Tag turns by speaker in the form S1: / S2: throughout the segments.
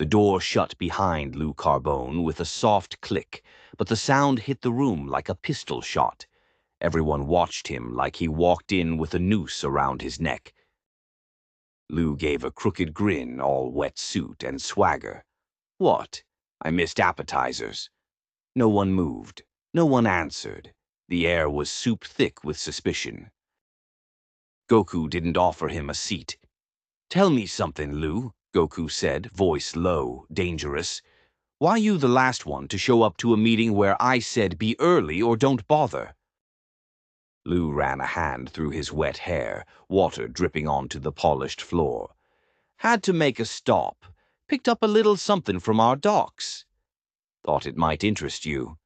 S1: The door shut behind Lou Carbone with a soft click, but the sound hit the room like a pistol shot. Everyone watched him like he walked in with a noose around his neck. Lou gave a crooked grin, all wet suit and swagger. "What? I missed appetizers." No one moved. No one answered. The air was soup thick with suspicion. Goku didn't offer him a seat. "Tell me something, Lou," Goku said, voice low, dangerous. "Why you the last one to show up to a meeting where I said be early or don't bother?" Lou ran a hand through his wet hair, water dripping onto the polished floor. "Had to make a stop. Picked up a little something from our docks. Thought it might interest you."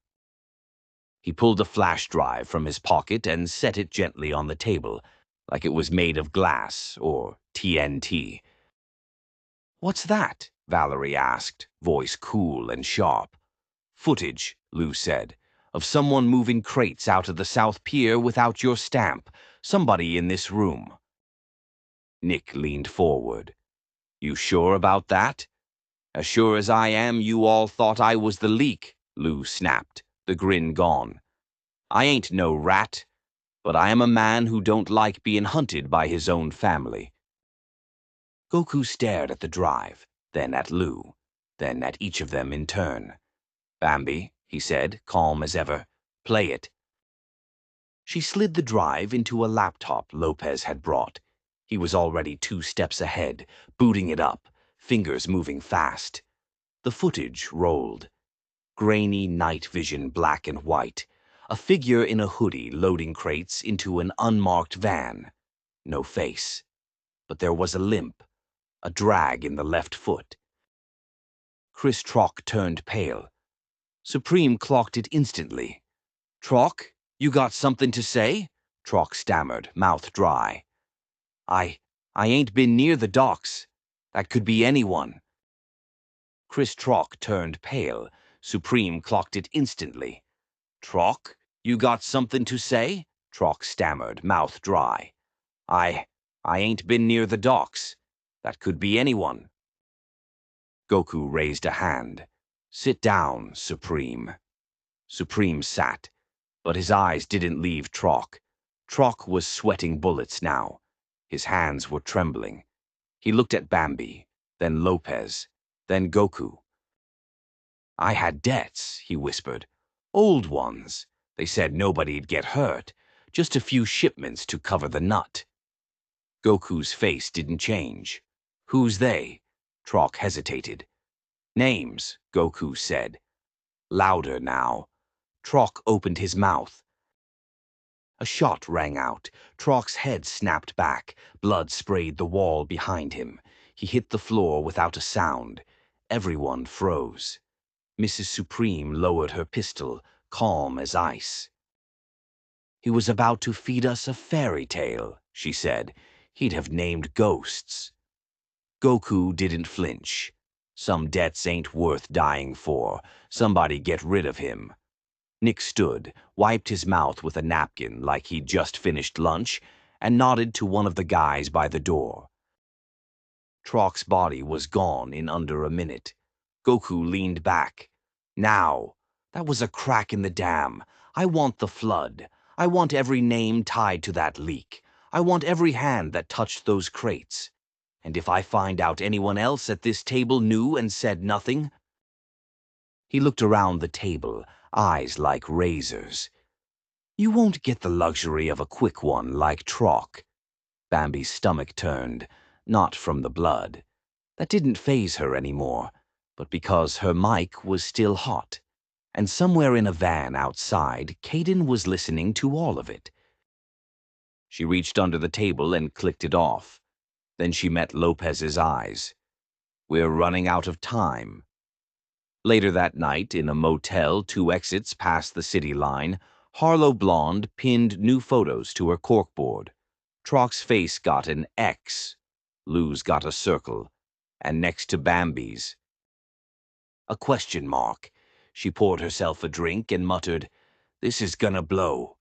S1: He pulled a flash drive from his pocket and set it gently on the table, like it was made of glass or TNT. "What's that?" Valerie asked, voice cool and sharp. "Footage," Lou said, "of someone moving crates out of the South Pier without your stamp. Somebody in this room." Nick leaned forward. "You sure about that?" "As sure as I am you all thought I was the leak," Lou snapped, the grin gone. "I ain't no rat, but I am a man who don't like being hunted by his own family." Goku stared at the drive, then at Lou, then at each of them in turn. "Bambi," he said, calm as ever, "play it." She slid the drive into a laptop Lopez had brought. He was already 2 steps ahead, booting it up, fingers moving fast. The footage rolled. Grainy night vision, black and white. A figure in a hoodie loading crates into an unmarked van. No face. But there was a limp, a drag in the left foot. Chris Trock turned pale. Supreme clocked it instantly. "Trock, you got something to say?" Trock stammered, mouth dry. I ain't been near the docks. That could be anyone." Chris Trock turned pale. Supreme clocked it instantly. "Trock, you got something to say?" Trock stammered, mouth dry. I ain't been near the docks. That could be anyone." Goku raised a hand. "Sit down, Supreme." Supreme sat, but his eyes didn't leave Trock. Trock was sweating bullets now. His hands were trembling. He looked at Bambi, then Lopez, then Goku. "I had debts," he whispered. "Old ones. They said nobody'd get hurt. Just a few shipments to cover the nut." Goku's face didn't change. "Who's they?" Trock hesitated. "Names," Goku said. Louder now. Trock opened his mouth. A shot rang out. Trock's head snapped back. Blood sprayed the wall behind him. He hit the floor without a sound. Everyone froze. Mrs. Supreme lowered her pistol, calm as ice. "He was about to feed us a fairy tale," she said. "He'd have named ghosts." Goku didn't flinch. Some debts ain't worth dying for. Somebody get rid of him. Nick stood, wiped his mouth with a napkin like he'd just finished lunch, and nodded to one of the guys by the door. Trock's body was gone in under a minute. Goku leaned back. "Now! That was a crack in the dam. I want the flood. I want every name tied to that leak. I want every hand that touched those crates. And if I find out anyone else at this table knew and said nothing..." He looked around the table, eyes like razors. "You won't get the luxury of a quick one like Trock." Bambi's stomach turned, not from the blood. That didn't faze her anymore, but because her mic was still hot. And somewhere in a van outside, Caden was listening to all of it. She reached under the table and clicked it off. Then she met Lopez's eyes. "We're running out of time." Later that night, in a motel 2 exits past the city line, Harlow Blonde pinned new photos to her corkboard. Trock's face got an X. Lou's got a circle. And next to Bambi's, a question mark. She poured herself a drink and muttered, "This is gonna blow."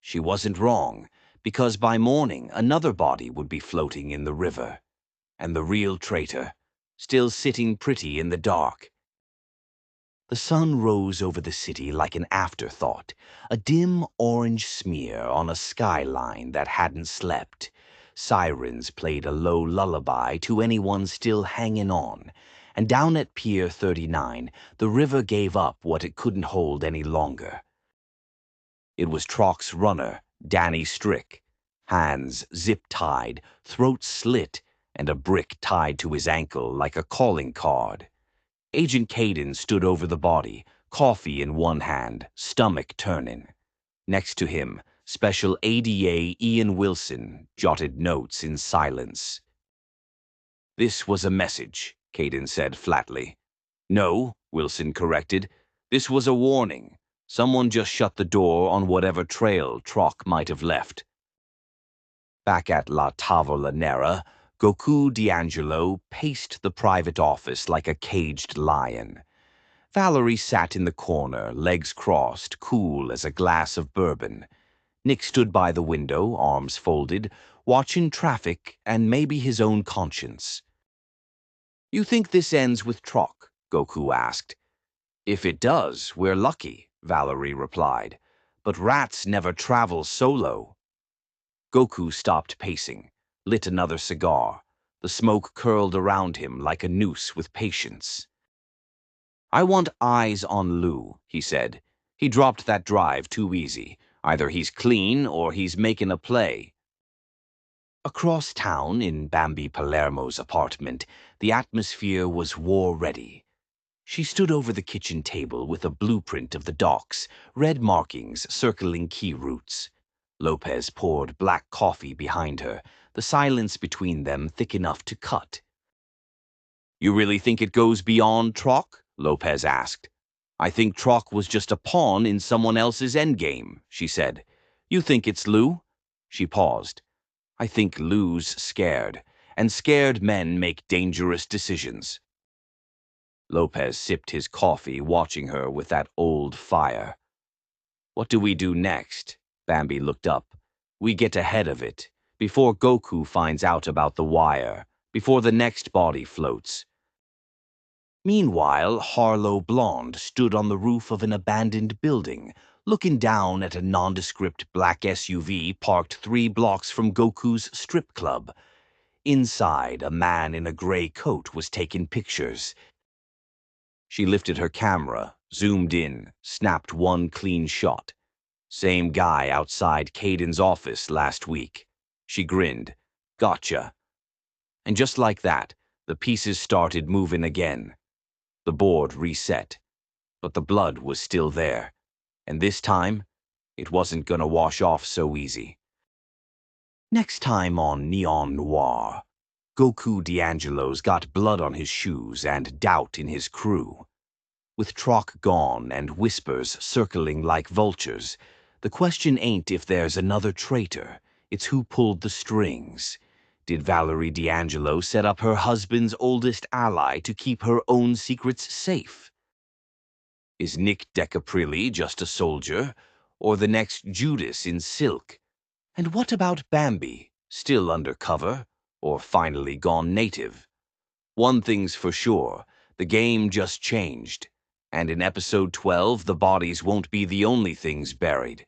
S1: She wasn't wrong, because by morning another body would be floating in the river. And the real traitor, still sitting pretty in the dark. The sun rose over the city like an afterthought, a dim orange smear on a skyline that hadn't slept. Sirens played a low lullaby to anyone still hanging on, and down at Pier 39, the river gave up what it couldn't hold any longer. It was Trock's runner, Danny Strick, hands zip-tied, throat slit, and a brick tied to his ankle like a calling card. Agent Caden stood over the body, coffee in one hand, stomach turning. Next to him, Special ADA Ian Wilson jotted notes in silence. "This was a message," Caden said flatly. "No," Wilson corrected. "This was a warning. Someone just shut the door on whatever trail Trock might have left." Back at La Tavola Nera, Goku D'Angelo paced the private office like a caged lion. Valerie sat in the corner, legs crossed, cool as a glass of bourbon. Nick stood by the window, arms folded, watching traffic and maybe his own conscience. "You think this ends with Trock?" Goku asked. "If it does, we're lucky," Valerie replied. "But rats never travel solo." Goku stopped pacing, lit another cigar. The smoke curled around him like a noose with patience. "I want eyes on Lou," he said. "He dropped that drive too easy. Either he's clean or he's making a play." Across town, in Bambi Palermo's apartment, the atmosphere was war-ready. She stood over the kitchen table with a blueprint of the docks, red markings circling key routes. Lopez poured black coffee behind her, the silence between them thick enough to cut. "You really think it goes beyond Trock?" Lopez asked. "I think Trock was just a pawn in someone else's endgame," she said. "You think it's Lou?" She paused. "I think Lou's scared, and scared men make dangerous decisions." Lopez sipped his coffee, watching her with that old fire. "What do we do next?" Bambi looked up. "We get ahead of it, before Goku finds out about the wire, before the next body floats." Meanwhile, Harlow Blonde stood on the roof of an abandoned building, looking down at a nondescript black SUV parked 3 blocks from Goku's strip club. Inside, a man in a gray coat was taking pictures. She lifted her camera, zoomed in, snapped one clean shot. Same guy outside Caden's office last week. She grinned. "Gotcha." And just like that, the pieces started moving again. The board reset. But the blood was still there. And this time, it wasn't gonna wash off so easy. Next time on Neon Noir, Goku D'Angelo's got blood on his shoes and doubt in his crew. With Trock gone and whispers circling like vultures, the question ain't if there's another traitor, it's who pulled the strings. Did Valerie D'Angelo set up her husband's oldest ally to keep her own secrets safe? Is Nick Decaprilli just a soldier, or the next Judas in silk? And what about Bambi, still undercover, or finally gone native? One thing's for sure, the game just changed. And in episode 12, the bodies won't be the only things buried.